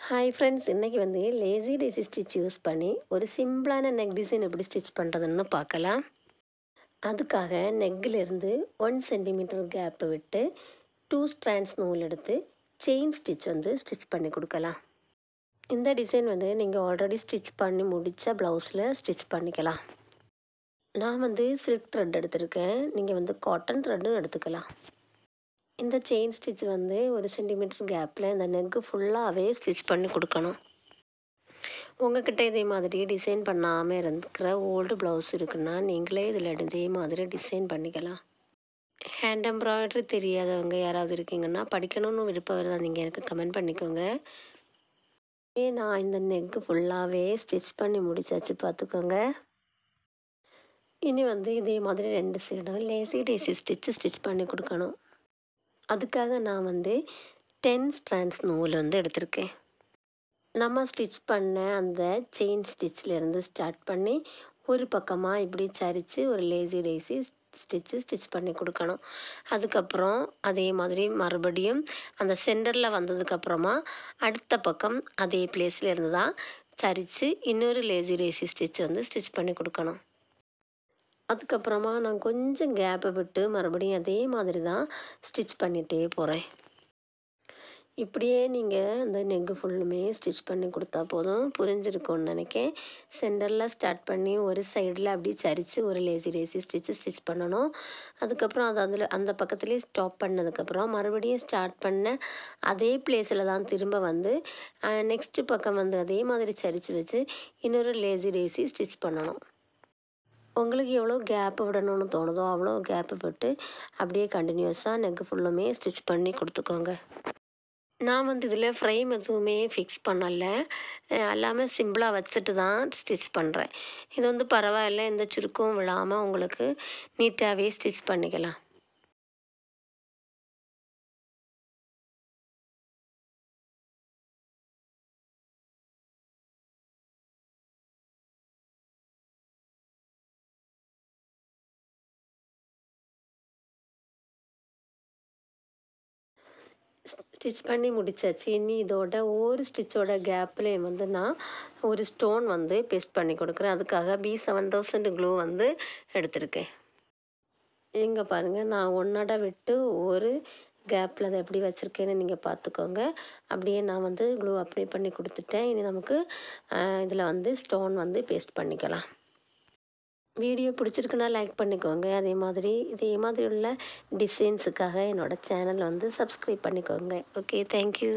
Hi friends, இன்றைக்கி வந்து lazy daisy stitch use பண்ணி ஒரு சிம்பிளான நெக் டிசைன் எப்படி ஸ்டிச் பண்ணுறதுன்னு பார்க்கலாம். அதுக்காக நெக்கிலிருந்து 1 சென்டிமீட்டர் கேப்பு விட்டு 2 ஸ்ட்ராண்ட்ஸ் நூல் எடுத்து செயின் ஸ்டிச் வந்து ஸ்டிச் பண்ணி கொடுக்கலாம். இந்த டிசைன் வந்து நீங்கள் ஆல்ரெடி ஸ்டிச் பண்ணி முடித்த ப்ளவுஸில் ஸ்டிச் பண்ணிக்கலாம். நான் வந்து சில்க் த்ரெட் எடுத்திருக்கேன், நீங்கள் வந்து காட்டன் த்ரெட்டும் எடுத்துக்கலாம். இந்த செயின் ஸ்டிச் வந்து 1 சென்டிமீட்டர் கேப்பில் இந்த நெக்கு ஃபுல்லாகவே ஸ்டிச் பண்ணி கொடுக்கணும். உங்கள்கிட்ட இதே மாதிரி டிசைன் பண்ணாமல் இருக்கிற ஓல்டு ப்ளவுஸ் இருக்குன்னா நீங்களே இதில் இதே மாதிரி டிசைன் பண்ணிக்கலாம். ஹேண்ட் எம்ப்ராய்டரி தெரியாதவங்க யாராவது இருக்கீங்கன்னா, படிக்கணும்னு விருப்பம் இருந்தால் நீங்கள் எனக்கு கமெண்ட் பண்ணிக்கோங்க. நான் இந்த நெக்கு ஃபுல்லாகவே ஸ்டிச் பண்ணி முடிச்சாச்சு, பார்த்துக்கோங்க. இனி வந்து இதே மாதிரி 2 சைடும் லேசி டேசி ஸ்டிச் பண்ணி கொடுக்கணும். அதுக்காக நான் வந்து 10 ஸ்ட்ராண்ட்ஸ் நூல் வந்து எடுத்திருக்கேன். நம்ம ஸ்டிச் பண்ண அந்த செயின் ஸ்டிச்சிலேருந்து ஸ்டார்ட் பண்ணி ஒரு பக்கமாக இப்படி சரித்து ஒரு லேசி டேசி ஸ்டிச் பண்ணி கொடுக்கணும். அதுக்கப்புறம் அதே மாதிரி மறுபடியும் அந்த சென்டரில் வந்ததுக்கப்புறமா அடுத்த பக்கம் அதே பிளேஸில் இருந்து தான் சரித்து இன்னொரு லேசி டேசி ஸ்டிச் வந்து ஸ்டிச் பண்ணி கொடுக்கணும். அதுக்கப்புறமா நான் கொஞ்சம் கேப்பை விட்டு மறுபடியும் அதே மாதிரி தான் ஸ்டிச் பண்ணிகிட்டே போகிறேன். இப்படியே நீங்கள் அந்த நெக்கு ஃபுல்லுமே ஸ்டிச் பண்ணி கொடுத்தா போதும். புரிஞ்சிருக்கும்னு நினைக்கிறேன். சென்டரில் ஸ்டார்ட் பண்ணி ஒரு சைடில் அப்படி சரித்து ஒரு லேசி டேசி ஸ்டிச் பண்ணணும். அதுக்கப்புறம் அது அந்த பக்கத்துலேயே ஸ்டாப் பண்ணதுக்கப்புறம் மறுபடியும் ஸ்டார்ட் பண்ண அதே பிளேஸில் தான் திரும்ப வந்து நெக்ஸ்ட்டு பக்கம் வந்து அதே மாதிரி சரித்து வச்சு இன்னொரு லேசி டேசி ஸ்டிச் பண்ணணும். உங்களுக்கு எவ்வளோ கேப்பு விடணும்னு தோணுதோ அவ்வளோ கேப்பு விட்டு அப்படியே கண்டினியூஸாக நெக்கு ஃபுல்லுமே ஸ்டிச் பண்ணி கொடுத்துக்கோங்க. நான் வந்து இதில் ஃப்ரேம் எதுவுமே ஃபிக்ஸ் பண்ணலை, எல்லாமே சிம்பிளாக வச்சுட்டு தான் ஸ்டிச் பண்ணுறேன். இது வந்து பரவாயில்ல, எந்த சுருக்கும் விழாமல் உங்களுக்கு நீட்டாகவே ஸ்டிச் பண்ணிக்கலாம். ஸ்டிச் பண்ணி முடிச்சாச்சு. இனி இதோட ஒவ்வொரு ஸ்டிச்சோட கேப்லேயும் வந்து நான் ஒரு ஸ்டோன் வந்து பேஸ்ட் பண்ணி கொடுக்குறேன். அதுக்காக B7000 க்ளூ வந்து எடுத்திருக்கேன். இங்கே பாருங்கள், நான் ஒன்றோட விட்டு ஒரு கேப்பில் அதை எப்படி வச்சுருக்கேன்னு நீங்கள் பார்த்துக்கோங்க. அப்படியே நான் வந்து க்ளூ அப்ளை பண்ணி கொடுத்துட்டேன். இனி நமக்கு இதில் வந்து ஸ்டோன் வந்து பேஸ்ட் பண்ணிக்கலாம். வீடியோ பிடிச்சிருக்குன்னா லைக் பண்ணிக்கோங்க. இதே மாதிரி உள்ள டிசைன்ஸுக்காக என்னோடய சேனலை வந்து சப்ஸ்கிரைப் பண்ணிக்கோங்க. Okay, thank you.